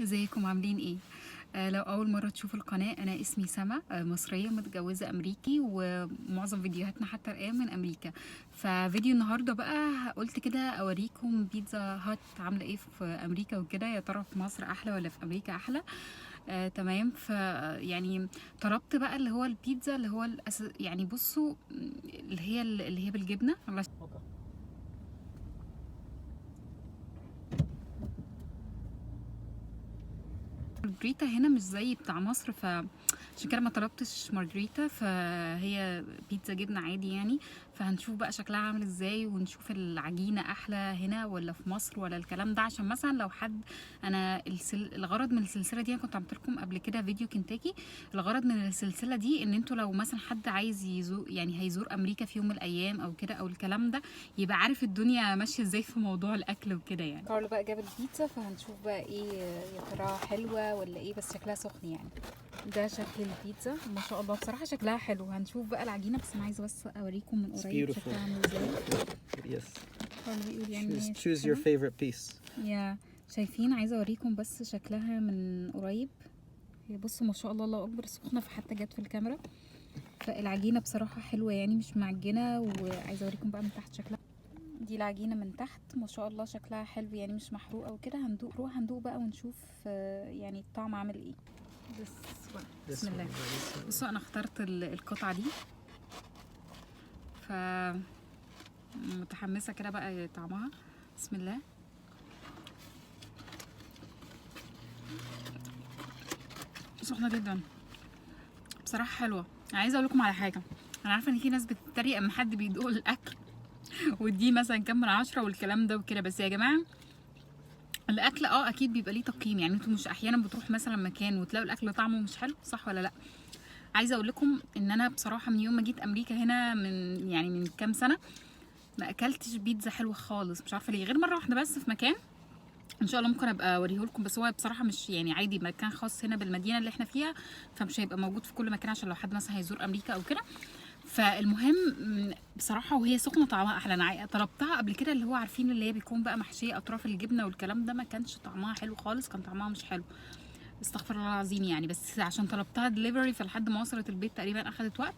ازيكم عاملين ايه؟ لو اول مره تشوفوا القناه، انا اسمي سما، مصريه متجوزه امريكي، ومعظم فيديوهاتنا حتى الان من امريكا. ففيديو النهارده بقى قلت كده اوريكم بيتزا هات عامله ايه في امريكا وكده، يا ترى في مصر احلى ولا في امريكا احلى. تمام. يعني طلبت بقى اللي هو البيتزا اللي هو يعني بصوا، اللي هي بالجبنه. مارجريتا هنا مش زي بتاع مصر، عشان كده ما طلبتش مارجريتا، فهي بيتزا جبنه عادي يعني. فهنشوف بقى شكلها عامل ازاي، ونشوف العجينه احلى هنا ولا في مصر ولا الكلام ده. عشان مثلا لو حد، انا الغرض من السلسله دي، انا كنت عملت لكم قبل كده فيديو كنتاكي. الغرض من السلسله دي ان انتوا لو مثلا حد عايز يزور، يعني هيزور امريكا في يوم من الايام او كده او الكلام ده، يبقى عارف الدنيا ماشيه ازاي في موضوع الاكل وكده يعني. كارل بقى جاب البيتزا، فهنشوف بقى ايه يا ترى حلوه ولا ايه، بس شكلها سخن يعني. ده شكل البيتزا ما شاء الله، بصراحه شكلها حلو. هنشوف بقى العجينه، بس انا عايزه بس اوريكم من قريب شكلها عامل ازاي. Yes. كارل بيقول يعني Choose your favorite piece. يا شايفين، عايزه اوريكم بس شكلها من قريب. هي بصوا ما شاء الله، الله اكبر، سخنه، فحتى جت في الكاميرا. فالعجينه بصراحه حلوه يعني، مش معجنه. وعايزه اوريكم بقى من تحت شكلها. دي العجينه من تحت ما شاء الله، شكلها حلو يعني، مش محروقه وكده. هندوق بقى ونشوف يعني الطعم عامل ايه. بسم الله. بصوا انا اخترت القطعه دي، ف متحمسه كده بقى طعمها. بسم الله. سخنه جدا بصراحه، حلوه. عايزه اقول لكم على حاجه، انا عارفه ان في ناس بتتريق اما حد بيدوق الاكل ودي مثلا كام من 10 والكلام ده وكده، بس يا جماعه الاكل اكيد بيبقى ليه تقييم. يعني انتوا مش احيانا بتروح مثلا مكان وتلاقوا الاكل طعمه مش حلو، صح ولا لا؟ عايزه اقول لكم ان انا بصراحه من يوم ما جيت امريكا هنا، من كام سنه، ما اكلتش بيتزا حلوه خالص. مش عارفه ليه، غير مره واحده بس في مكان ان شاء الله ممكن ابقى اوريه لكم. بس هو بصراحه مش يعني عادي، مكان خاص هنا بالمدينه اللي احنا فيها، فمش هيبقى موجود في كل مكان عشان لو حد مثلا هيزور امريكا او كده. فالمهم بصراحه وهي سخنه طعمها احلى. انا طلبتها قبل كده، اللي هو عارفين اللي هي بيكون بقى محشيه اطراف الجبنه والكلام ده، ما كانش طعمها حلو خالص، كان طعمها مش حلو، استغفر الله العظيم يعني. بس عشان طلبتها دليفري، فلحد ما وصلت البيت تقريبا اخدت وقت.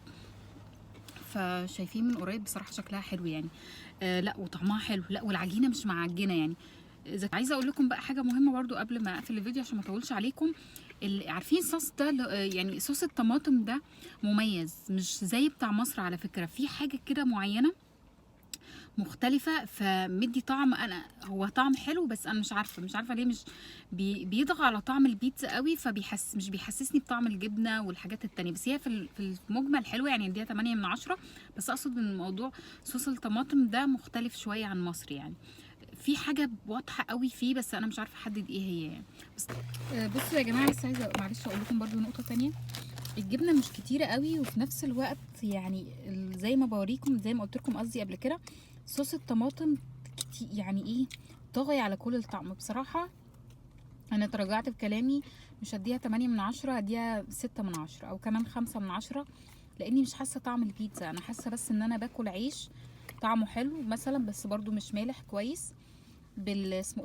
فشايفين من قريب بصراحه شكلها حلو يعني. لا وطعمها حلو، لا والعجينه مش معجنه يعني. عايزه اقول لكم بقى حاجه مهمه برضو قبل ما اقفل الفيديو عشان ما اطولش عليكم. عارفين الصوص ده يعني صوص الطماطم ده مميز، مش زي بتاع مصر على فكره. في حاجه كده معينه مختلفه، فمدي طعم. انا هو طعم حلو، بس انا مش عارفه ليه مش بيضغى على طعم البيتزا قوي، مش بيحسسني بطعم الجبنه والحاجات التانية. بس هي في المجمل حلوه يعني، اديها 8 من 10. بس اقصد ان الموضوع صوص الطماطم ده مختلف شويه عن مصر يعني. في حاجه واضحه قوي فيه، بس انا مش عارفه احدد ايه هي يعني. بس بصوا يا جماعه، بس عايزه معلش اقول لكم برده نقطه تانية. الجبنه مش كتيره قوي، وفي نفس الوقت يعني زي ما بوريكم، زي ما قلت لكم قصدي قبل كده، صوص الطماطم كتير يعني ايه، طاغي على كل الطعم بصراحه. انا تراجعت في كلامي، مش هديها 8 من 10، هديها 6 من 10 او كمان 5 من 10، لاني مش حاسه طعم البيتزا. انا حاسه بس ان انا باكل عيش طعمه حلو مثلا، بس برضو مش مالح كويس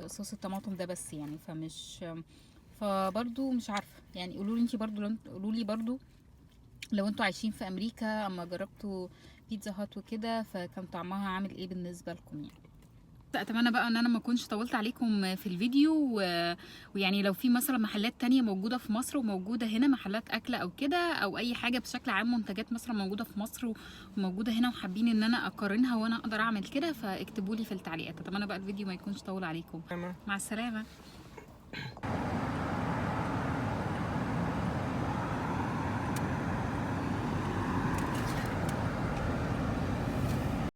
صوص الطماطم ده بس يعني. فبرضو مش عارفه يعني. قولوا لي انتي برضو، قولوا لي برضو لو انتوا عايشين في امريكا، اما جربتوا بيتزا هات وكده، فكان طعمها عامل ايه بالنسبه لكم يعني. اتمنى بقى ان انا ما اكونش طولت عليكم في الفيديو ويعني لو في مثلا محلات تانية موجوده في مصر وموجوده هنا، محلات اكل او كده او اي حاجه بشكل عام، منتجات مثلا موجوده في مصر وموجوده هنا، وحابين ان انا اقارنها وانا اقدر اعمل كده، فاكتبوا لي في التعليقات. اتمنى بقى الفيديو ما يكونش طول عليكم. مع السلامه.